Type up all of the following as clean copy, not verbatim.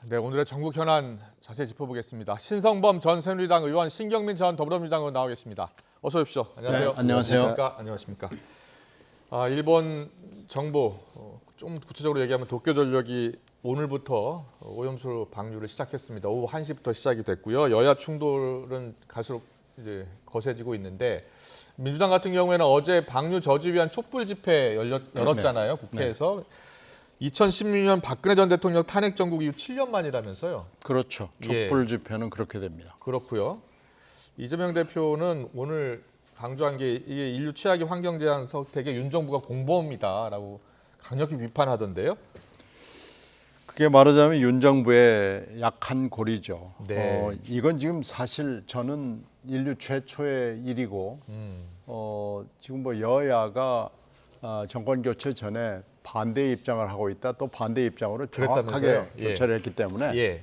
네, 오늘의 전국 현안 자세히 짚어보겠습니다. 신성범 전 새누리당 의원, 신경민 전 더불어민주당 의원 나와 계십니다. 어서 오십시오. 안녕하세요. 네, 안녕하세요. 안녕하십니까. 일본 정부, 좀 구체적으로 얘기하면 도쿄전력이 오늘부터 오염수 방류를 시작했습니다. 오후 1시부터 시작이 됐고요. 여야 충돌은 갈수록 이제 거세지고 있는데 민주당 같은 경우에는 어제 방류 저지 위한 촛불 집회 열었잖아요. 국회에서. 2016년 박근혜 전 대통령 탄핵 정국 이후 7년 만이라면서요. 그렇죠. 촛불 집회는 그렇게 됩니다. 그렇고요. 이재명 대표는 오늘 강조한 게 이게 인류 최악의 환경 재앙 선택에 윤 정부가 공범이다라고 강력히 비판하던데요. 그게 말하자면 윤 정부의 약한 고리죠. 네. 이건 지금 사실 저는 인류 최초의 일이고 지금 뭐 여야가 정권 교체 전에 반대 입장을 하고 있다. 또 반대 입장으로 정확하게 그랬다면서요? 교체를 했기 때문에 예.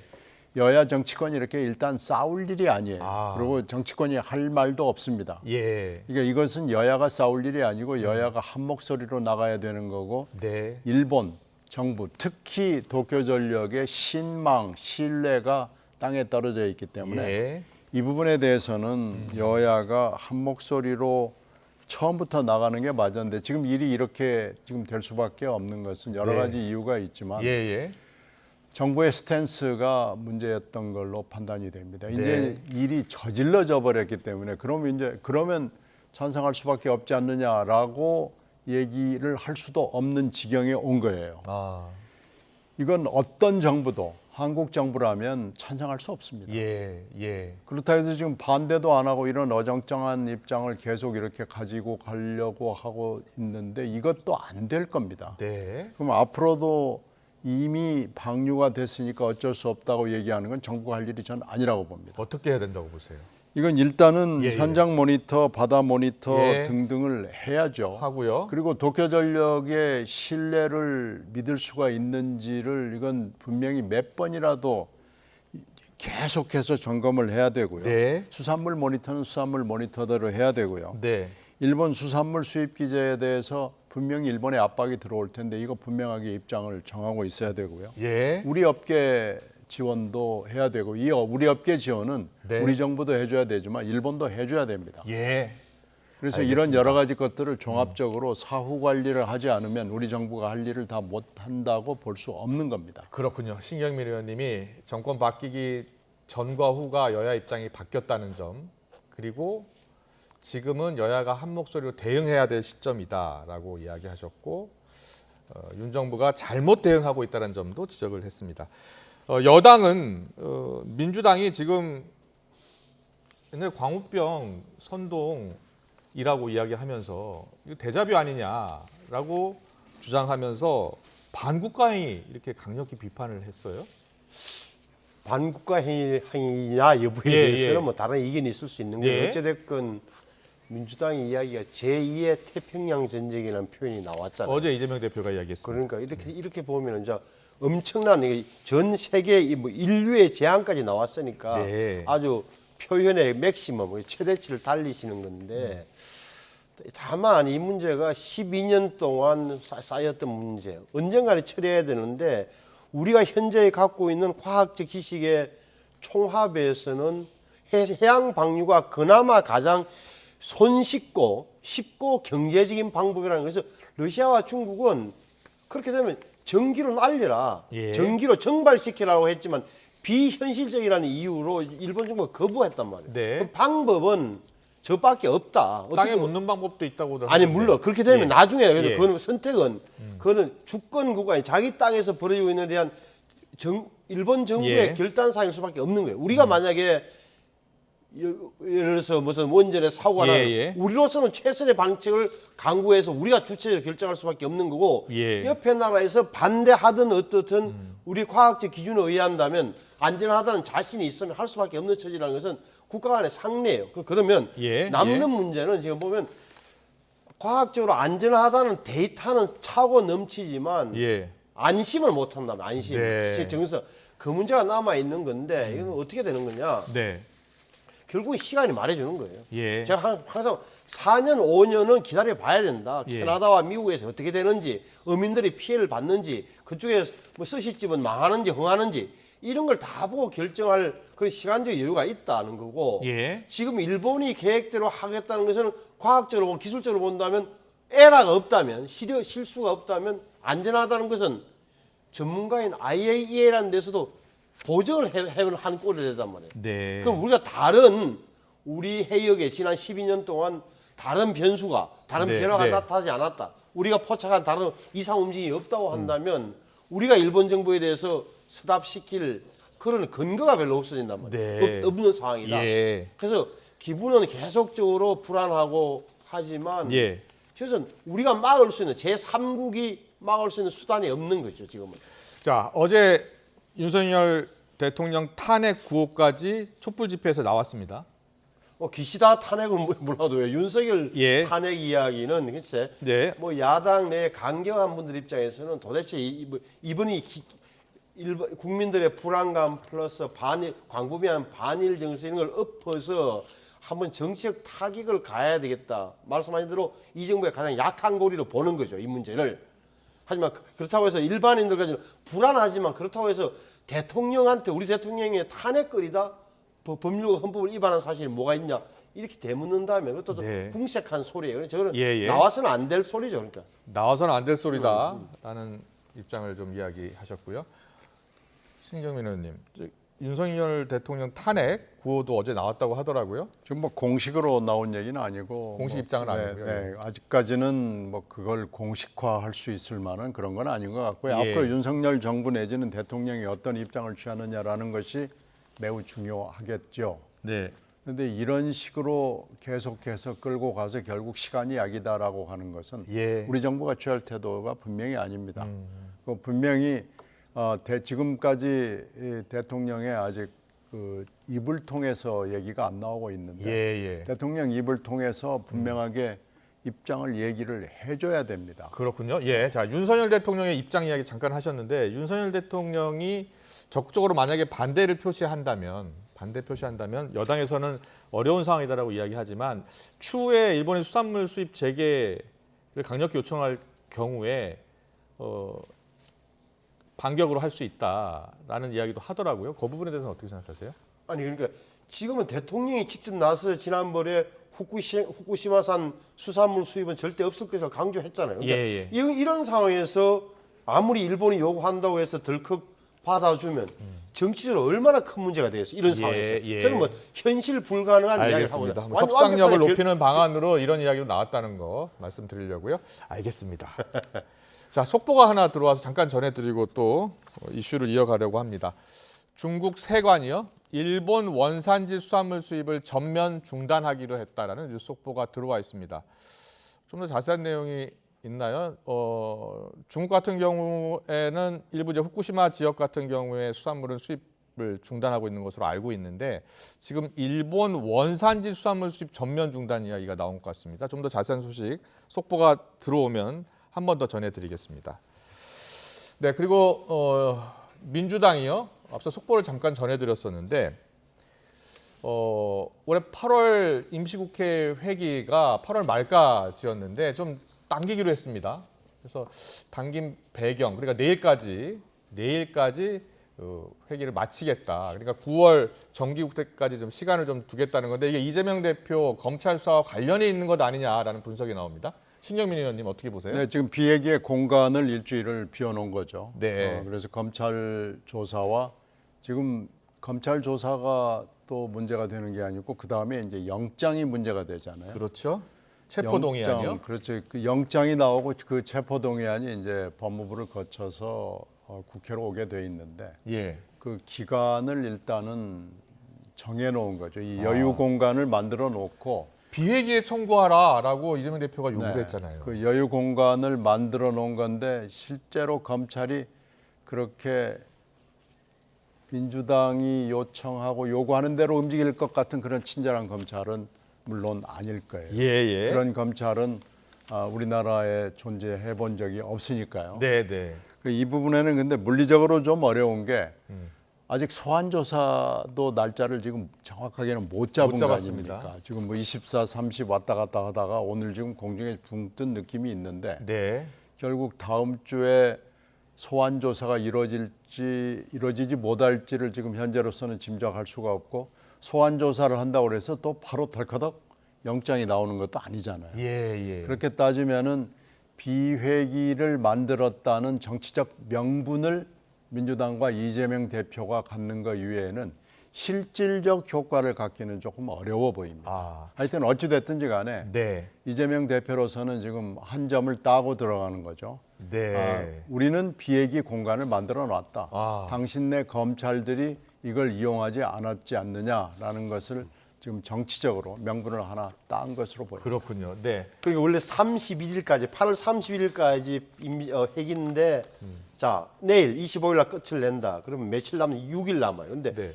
여야 정치권이 이렇게 일단 싸울 일이 아니에요. 그리고 정치권이 할 말도 없습니다. 예. 그러니까 이것은 여야가 싸울 일이 아니고 여야가 한 목소리로 나가야 되는 거고 네. 일본 정부 특히 도쿄전력의 신망, 신뢰가 땅에 떨어져 있기 때문에 예. 이 부분에 대해서는 여야가 한 목소리로 처음부터 나가는 게 맞았는데 지금 일이 이렇게 지금 될 수밖에 없는 것은 여러 가지 이유가 있지만 예. 정부의 스탠스가 문제였던 걸로 판단이 됩니다. 이제 일이 저질러져 버렸기 때문에 그러면 찬성할 수밖에 없지 않느냐라고 얘기를 할 수도 없는 지경에 온 거예요. 이건 어떤 정부도 한국 정부라면 찬성할 수 없습니다. 예. 그렇다 해서 지금 반대도 안 하고 이런 어정쩡한 입장을 계속 이렇게 가지고 가려고 하고 있는데 이것도 안 될 겁니다. 네. 그럼 앞으로도 이미 방류가 됐으니까 어쩔 수 없다고 얘기하는 건 정부가 할 일이 저는 아니라고 봅니다. 어떻게 해야 된다고 보세요? 이건 일단은 현장 모니터, 바다 모니터 등등을 해야죠. 하고요. 그리고 도쿄전력의 신뢰를 믿을 수가 있는지를 이건 분명히 몇 번이라도 계속해서 점검을 해야 되고요. 네. 수산물 모니터는 수산물 모니터대로 해야 되고요. 네. 일본 수산물 수입 규제에 대해서 분명히 일본의 압박이 들어올 텐데 이거 분명하게 입장을 정하고 있어야 되고요. 예. 우리 업계 지원도 해야 되고 이 우리 업계 지원은 우리 정부도 해줘야 되지만 일본도 해줘야 됩니다. 예. 그래서 이런 여러 가지 것들을 종합적으로 사후 관리를 하지 않으면 우리 정부가 할 일을 다 못한다고 볼 수 없는 겁니다. 그렇군요. 신경민 의원님이 정권 바뀌기 전과 후가 여야 입장이 바뀌었다는 점, 그리고 지금은 여야가 한 목소리로 대응해야 될 시점이다라고 이야기하셨고 윤 정부가 잘못 대응하고 있다는 점도 지적을 했습니다. 여당은 민주당이 지금 옛날 광우병 선동이라고 이야기하면서 이거 데자뷰 아니냐라고 주장하면서 반국가 행위 이렇게 강력히 비판을 했어요. 반국가 행위냐 여부에 대해서는 뭐 다른 의견이 있을 수 있는 거예요. 어찌됐건 민주당의 이야기가 제2의 태평양 전쟁이라는 표현이 나왔잖아요. 어제 이재명 대표가 이야기했습니다. 그러니까 이렇게 보면 이제 엄청난 전 세계 뭐 인류의 재앙까지 나왔으니까 아주 표현의 맥시멈, 최대치를 달리시는 건데 다만 이 문제가 12년 동안 쌓였던 문제, 언젠가는 처리해야 되는데 우리가 현재 갖고 있는 과학적 지식의 총합에서는 해양 방류가 그나마 가장 손쉽고 쉽고 경제적인 방법이라는 거죠. 러시아와 중국은 그렇게 되면 전기로 날려라, 전기로 정발시키라고 했지만 비현실적이라는 이유로 일본 정부가 거부했단 말이에요. 그 방법은 저밖에 없다. 땅에 묻는 방법도 있다고. 아니 물론 그렇게 되면 나중에 그거는 선택은 그거는 주권 국가인 자기 땅에서 벌어지고 있는 데 대한 일본 정부의 결단 사항일 수밖에 없는 거예요. 우리가 만약에 예를 들어서 무슨 원전에 사고가 나면 우리로서는 최선의 방책을 강구해서 우리가 주체적으로 결정할 수밖에 없는 거고 옆에 나라에서 반대하든 어떻든 우리 과학적 기준에 의한다면 안전하다는 자신이 있으면 할 수밖에 없는 처지라는 것은 국가 간의 상례예요. 그러면 남는 문제는 지금 보면 과학적으로 안전하다는 데이터는 차고 넘치지만 안심을 못한다면 안심. 정서 그 문제가 남아 있는 건데 이건 어떻게 되는 거냐? 결국 시간이 말해주는 거예요. 제가 항상 4년, 5년은 기다려 봐야 된다. 캐나다와 미국에서 어떻게 되는지, 어민들이 피해를 받는지, 그쪽에 뭐 스시집은 망하는지 흥하는지 이런 걸 다 보고 결정할 그런 시간적 여유가 있다는 거고 예. 지금 일본이 계획대로 하겠다는 것은 과학적으로 기술적으로 본다면 에러가 없다면 실수가 없다면 안전하다는 것은 전문가인 IAEA라는 데서도 보증을 한 꼴이 되단 말이에요. 네. 그럼 우리가 다른 우리 해역에 지난 12년 동안 다른 변수가 다른 네, 변화가 네. 나타나지 않았다. 우리가 포착한 다른 이상 움직임이 없다고 한다면 우리가 일본 정부에 대해서 스탑시킬 그런 근거가 별로 없어진단 말이에요. 네. 없는 상황이다. 예. 그래서 기분은 계속적으로 불안하고 하지만 예. 그래서 우리가 막을 수 있는 제3국이 막을 수 있는 수단이 없는 거죠. 지금은. 자, 어제 윤석열 대통령 탄핵 구호까지 촛불 집회에서 나왔습니다. 기시다 탄핵은 몰라도 왜 윤석열 예. 탄핵 이야기는 글쎄 네. 뭐 야당 내 강경한 분들 입장에서는 도대체 이분이 국민들의 불안감 플러스 광범위한 반일 정서 이런 걸 엎어서 한번 정치적 타격을 가해야 되겠다. 말씀하신 대로 이 정부의 가장 약한 고리로 보는 거죠. 이 문제를. 하지만 그렇다고 해서 일반인들까지는 불안하지만 그렇다고 해서 대통령한테 우리 대통령이 탄핵거리다 법률 헌법을 위반한 사실이 뭐가 있냐 이렇게 되묻는다면 그것도 네. 궁색한 소리예요. 그래서 저는 예. 나와서는 안 될 소리죠. 그러니까. 나와서는 안 될 소리다라는 입장을 좀 이야기하셨고요. 신경민 의원님, 윤석열 대통령 탄핵 구호도 어제 나왔다고 하더라고요. 지금 뭐 공식으로 나온 얘기는 아니고 공식 입장은 아니고요. 네, 아직까지는 뭐 그걸 공식화할 수 있을 만한 그런 건 아닌 것 같고요. 예. 앞으로 윤석열 정부 내지는 대통령이 어떤 입장을 취하느냐라는 것이 매우 중요하겠죠. 네. 그런데 이런 식으로 계속해서 끌고 가서 결국 시간이 약이다라고 하는 것은 예. 우리 정부가 취할 태도가 분명히 아닙니다. 분명히 지금까지 이 대통령의 아직 그 입을 통해서 얘기가 안 나오고 있는데 예. 대통령 입을 통해서 분명하게 입장을 얘기를 해줘야 됩니다. 그렇군요. 예. 자, 윤석열 대통령의 입장 이야기 잠깐 하셨는데 윤석열 대통령이 적극적으로 만약에 반대 표시한다면 여당에서는 어려운 상황이다라고 이야기하지만 추후에 일본의 수산물 수입 재개를 강력히 요청할 경우에 반격으로 할 수 있다라는 이야기도 하더라고요. 그 부분에 대해서는 어떻게 생각하세요? 아니 그러니까 지금은 대통령이 직접 나서 지난번에 후쿠시마산 수산물 수입은 절대 없을 것이라고 강조했잖아요. 그러니까 예. 이런 상황에서 아무리 일본이 요구한다고 해서 덜컥 받아주면 정치적으로 얼마나 큰 문제가 되겠어요. 이런 상황에서. 예. 저는 뭐 현실 불가능한 이야기를 하고 알겠습니다. 있는 협상력을 높이는 방안으로 이런 이야기도 나왔다는 거 말씀드리려고요. 알겠습니다. 자, 속보가 하나 들어와서 잠깐 전해드리고 또 이슈를 이어가려고 합니다. 중국 세관이요, 일본 원산지 수산물 수입을 전면 중단하기로 했다라는 뉴스 속보가 들어와 있습니다. 좀 더 자세한 내용이 있나요? 중국 같은 경우에는 일부 이제 후쿠시마 지역 같은 경우에 수산물은 수입을 중단하고 있는 것으로 알고 있는데 지금 일본 원산지 수산물 수입 전면 중단 이야기가 나온 것 같습니다. 좀 더 자세한 소식 속보가 들어오면 한 번 더 전해드리겠습니다. 네, 그리고 민주당이요. 앞서 속보를 잠깐 전해드렸었는데 올해 8월 임시국회 회기가 8월 말까지였는데 좀 당기기로 했습니다. 그래서 당긴 배경, 그러니까 내일까지 회기를 마치겠다. 그러니까 9월 정기국회까지 좀 시간을 좀 두겠다는 건데 이게 이재명 대표 검찰 수사와 관련이 있는 것 아니냐라는 분석이 나옵니다. 신경민 의원님 어떻게 보세요? 네, 지금 비회기의 공간을 일주일을 비워놓은 거죠. 네. 그래서 검찰 조사와 지금 검찰 조사가 또 문제가 되는 게 아니고 그 다음에 이제 영장이 문제가 되잖아요. 그렇죠. 체포동의안이요. 그렇죠. 그 영장이 나오고 그 체포동의안이 이제 법무부를 거쳐서 국회로 오게 돼 있는데 예. 그 기간을 일단은 정해놓은 거죠. 이 여유 공간을 만들어 놓고. 비회기에 청구하라라고 이재명 대표가 요구를 했잖아요. 그 여유 공간을 만들어 놓은 건데 실제로 검찰이 그렇게 민주당이 요청하고 요구하는 대로 움직일 것 같은 그런 친절한 검찰은 물론 아닐 거예요. 예. 그런 검찰은 우리나라에 존재해 본 적이 없으니까요. 네. 이 부분에는 근데 물리적으로 좀 어려운 게 아직 소환 조사도 날짜를 지금 정확하게는 못 잡은 거 아닙니까? 지금 뭐 24, 30 왔다 갔다 하다가 오늘 지금 공중에 붕 뜬 느낌이 있는데 네. 결국 다음 주에 소환 조사가 이루어지지 못할지를 지금 현재로서는 짐작할 수가 없고 소환 조사를 한다고 해서 또 바로 덜커덕 영장이 나오는 것도 아니잖아요. 예. 그렇게 따지면은 비회기를 만들었다는 정치적 명분을 민주당과 이재명 대표가 갖는 것 이외에는 실질적 효과를 갖기는 조금 어려워 보입니다. 하여튼 어찌 됐든지 간에 네. 이재명 대표로서는 지금 한 점을 따고 들어가는 거죠. 네. 우리는 비회기 공간을 만들어 놨다. 당신네 검찰들이 이걸 이용하지 않았지 않느냐라는 것을 지금 정치적으로 명분을 하나 딴 것으로 보입니다. 그렇군요. 네. 그리고 원래 31일까지 8월 31일까지 회기인데 자 내일 25일 날 끝을 낸다. 그러면 며칠 남는 6일 남아요. 근데 네.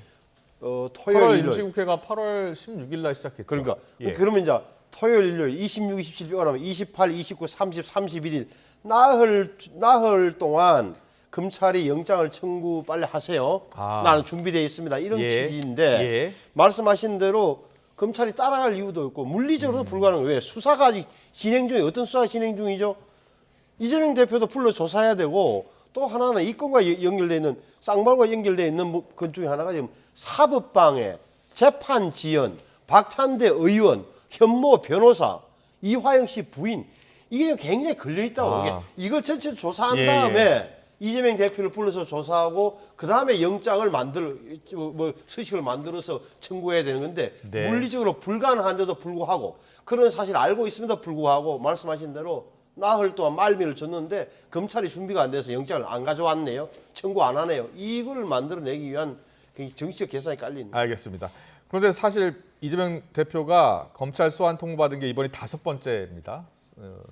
토요일 8월 일요일 임시국회가 8월 16일 날 시작했죠. 그러니까 예. 그러면 이제 토요일 일요일 26, 27, 하면 28, 29, 30, 31일 나흘 동안 검찰이 영장을 청구 빨리 하세요. 나는 준비되어 있습니다. 이런 취지인데 예. 말씀하신 대로 검찰이 따라갈 이유도 없고 물리적으로도 불가능해요. 왜? 수사가 아직 진행 중에 어떤 수사가 진행 중이죠? 이재명 대표도 불러 조사해야 되고 또 하나는 이 건과 연결되어 있는 쌍방과 연결되어 있는 것 중에 하나가 지금 사법방해, 재판 지연, 박찬대 의원, 현모 변호사, 이화영 씨 부인 이게 굉장히 걸려 있다고. 이걸 전체를 조사한 다음에 이재명 대표를 불러서 조사하고 그 다음에 영장을 서식을 만들어서 청구해야 되는 건데 네. 물리적으로 불가능한데도 불구하고 그런 사실 알고 있음에도 불구하고 말씀하신 대로 나흘 동안 말미를 줬는데 검찰이 준비가 안 돼서 영장을 안 가져왔네요. 청구 안 하네요. 이걸 만들어내기 위한 정치적 계산이 깔린. 알겠습니다. 그런데 사실 이재명 대표가 검찰 소환 통보받은 게 이번이 5번째입니다.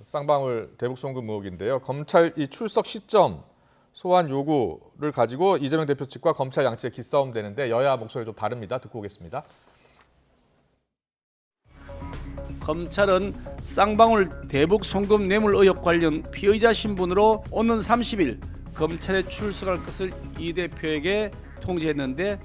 쌍방울 대북 송금 의혹인데요. 검찰 이 출석 시점, 소환 요구를 가지고 이재명 대표 측과 검찰 양측의 기싸움 되는데 여야 목소리 좀 다릅니다. 듣고 오겠습니다. 검찰은 쌍방울 대북 송금 뇌물 의혹 관련 피의자 신분으로 오는 30일 검찰에 출석할 것을 이 대표에게 통지했는데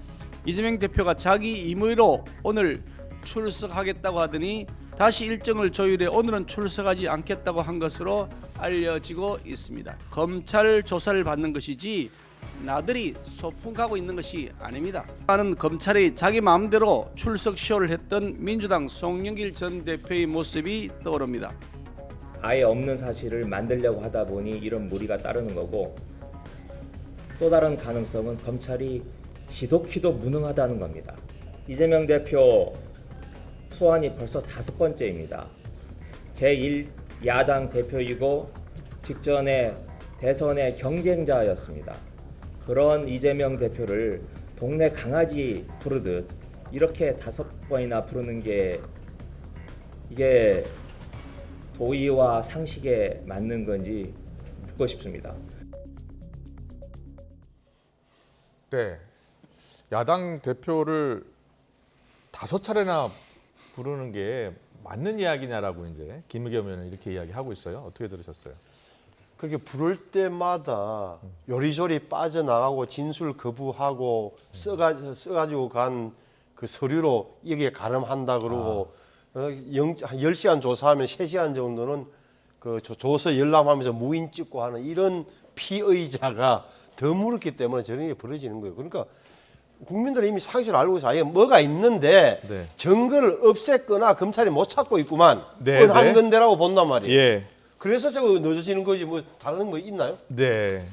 이재명 대표가 자기 임의로 오늘 출석하겠다고 하더니 다시 일정을 조율해 오늘은 출석하지 않겠다고 한 것으로 알려지고 있습니다. 검찰 조사를 받는 것이지 나들이 소풍가고 있는 것이 아닙니다. 나는 검찰이 자기 마음대로 출석 시효를 했던 민주당 송영길 전 대표의 모습이 떠오릅니다. 아예 없는 사실을 만들려고 하다 보니 이런 무리가 따르는 거고 또 다른 가능성은 검찰이 지독히도 무능하다는 겁니다. 이재명 대표 소환이 벌써 5번째입니다. 제1야당 대표이고 직전에 대선의 경쟁자였습니다. 그런 이재명 대표를 동네 강아지 부르듯 이렇게 5번이나 부르는 게 이게 도의와 상식에 맞는 건지 묻고 싶습니다. 네. 야당 대표를 5차례나 부르는 게 맞는 이야기냐라고 이제 김의겸 의원은 이렇게 이야기하고 있어요. 어떻게 들으셨어요? 그렇게 부를 때마다 요리조리 빠져나가고 진술 거부하고 써가지고 간 그 서류로 여기에 가름한다 그러고 한 10시간 조사하면 3시간 정도는 그 조서 열람하면서 무인 찍고 하는 이런 피의자가 드물었기 때문에 저런 게 벌어지는 거예요. 그러니까 국민들은 이미 사실을 알고 있어. 아예 뭐가 있는데 네. 증거를 없앴거나 검찰이 못 찾고 있구만. 네, 뻔한 네. 건데라고 본단 말이에요. 예. 그래서 저거 늦어지는 거지 뭐 다른 거 있나요? 네.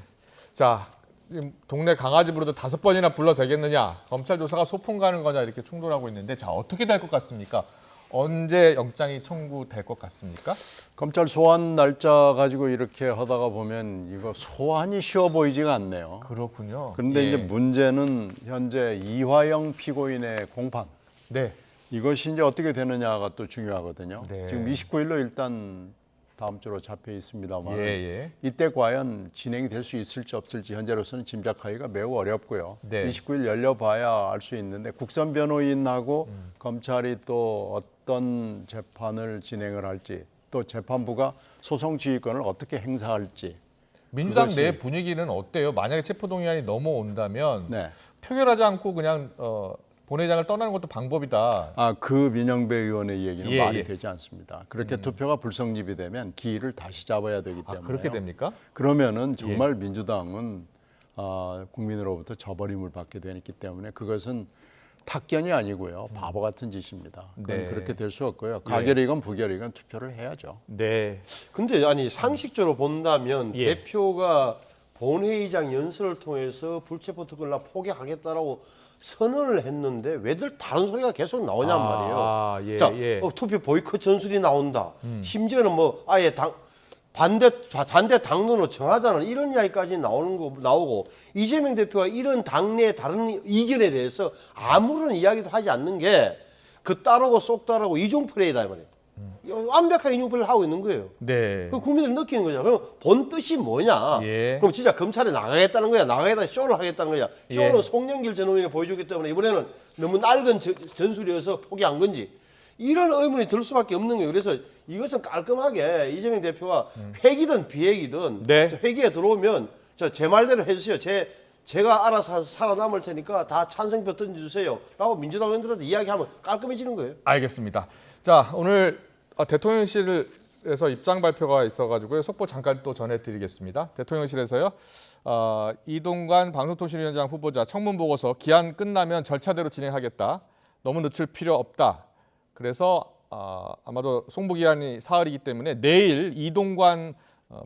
자, 지금 동네 강아지 부르도 5번이나 불러 되겠느냐? 검찰 조사가 소풍 가는 거냐 이렇게 충돌하고 있는데 자, 어떻게 될 것 같습니까? 언제 영장이 청구될 것 같습니까? 검찰 소환 날짜 가지고 이렇게 하다가 보면 이거 소환이 쉬워 보이지가 않네요. 그렇군요. 그런데 예. 이제 문제는 현재 이화영 피고인의 공판. 네. 이것이 이제 어떻게 되느냐가 또 중요하거든요. 네. 지금 29일로 일단 다음 주로 잡혀 있습니다만 예. 이때 과연 진행이 될 수 있을지 없을지 현재로서는 짐작하기가 매우 어렵고요. 네. 29일 열려봐야 알 수 있는데 국선 변호인하고 검찰이 또 어떤 재판을 진행을 할지 또 재판부가 소송 지휘권을 어떻게 행사할지 민주당 그것이- 내 분위기는 어때요? 만약에 체포동의안이 넘어온다면 네. 표결하지 않고 그냥 본회의장을 떠나는 것도 방법이다. 그 민영배 의원의 얘기는 예, 말이 예. 되지 않습니다. 그렇게 투표가 불성립이 되면 기일을 다시 잡아야 되기 때문에 그렇게 됩니까? 그러면은 정말 민주당은 국민으로부터 저버림을 받게 되기 때문에 그것은 탁견이 아니고요. 바보 같은 짓입니다. 그건 네. 그렇게 될 수 없고요. 가결이건 부결이건 투표를 해야죠. 네. 근데 아니 상식적으로 본다면 예. 대표가 본회의장 연설을 통해서 불체포 특권을 포기하겠다라고 선언을 했는데 왜들 다른 소리가 계속 나오냔 말이에요. 예, 자, 예. 투표 보이콧 전술이 나온다. 심지어는 뭐 아예 반대 당론으로 정하자는 이런 이야기까지 나오고 이재명 대표가 이런 당내 다른 이견에 대해서 아무런 이야기도 하지 않는 게 그 따르고 쏙 따르고 이중 플레이다 이 말이에요. 완벽하게 이중 플레이를 하고 있는 거예요. 네. 그 국민들이 느끼는 거죠. 그럼 본 뜻이 뭐냐? 예. 그럼 진짜 검찰에 나가겠다는 거야? 나가겠다 쇼를 하겠다는 거야? 쇼는 예. 송영길 전 의원이 보여주기 때문에 이번에는 너무 낡은 전술이어서 포기한 건지 이런 의문이 들 수밖에 없는 거예요. 그래서 이것은 깔끔하게 이재명 대표가 회기든 비회기든 네. 회기에 들어오면 제 말대로 해주세요. 제가 알아서 살아남을 테니까 다 찬성표 던져주세요. 라고 민주당 의원들한테 이야기하면 깔끔해지는 거예요. 알겠습니다. 자, 오늘 대통령실에서 입장 발표가 있어가지고요. 속보 잠깐 또 전해드리겠습니다. 대통령실에서요. 이동관 방송통신위원장 후보자 청문 보고서 기한 끝나면 절차대로 진행하겠다. 너무 늦출 필요 없다. 그래서 아마도 송부 기한이 사흘이기 때문에 내일 이동관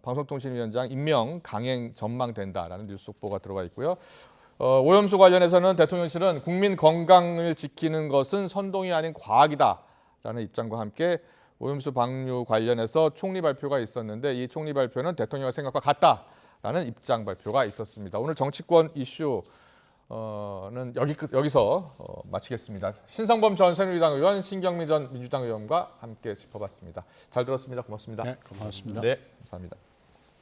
방송통신위원장 임명 강행 전망된다라는 뉴스 속보가 들어가 있고요. 오염수 관련해서는 대통령실은 국민 건강을 지키는 것은 선동이 아닌 과학이다라는 입장과 함께 오염수 방류 관련해서 총리 발표가 있었는데 이 총리 발표는 대통령의 생각과 같다라는 입장 발표가 있었습니다. 오늘 정치권 이슈는 여기서 마치겠습니다. 신성범 전 새누리당 의원, 신경미 전 민주당 의원과 함께 짚어봤습니다. 잘 들었습니다. 고맙습니다. 네, 고맙습니다. 네, 감사합니다.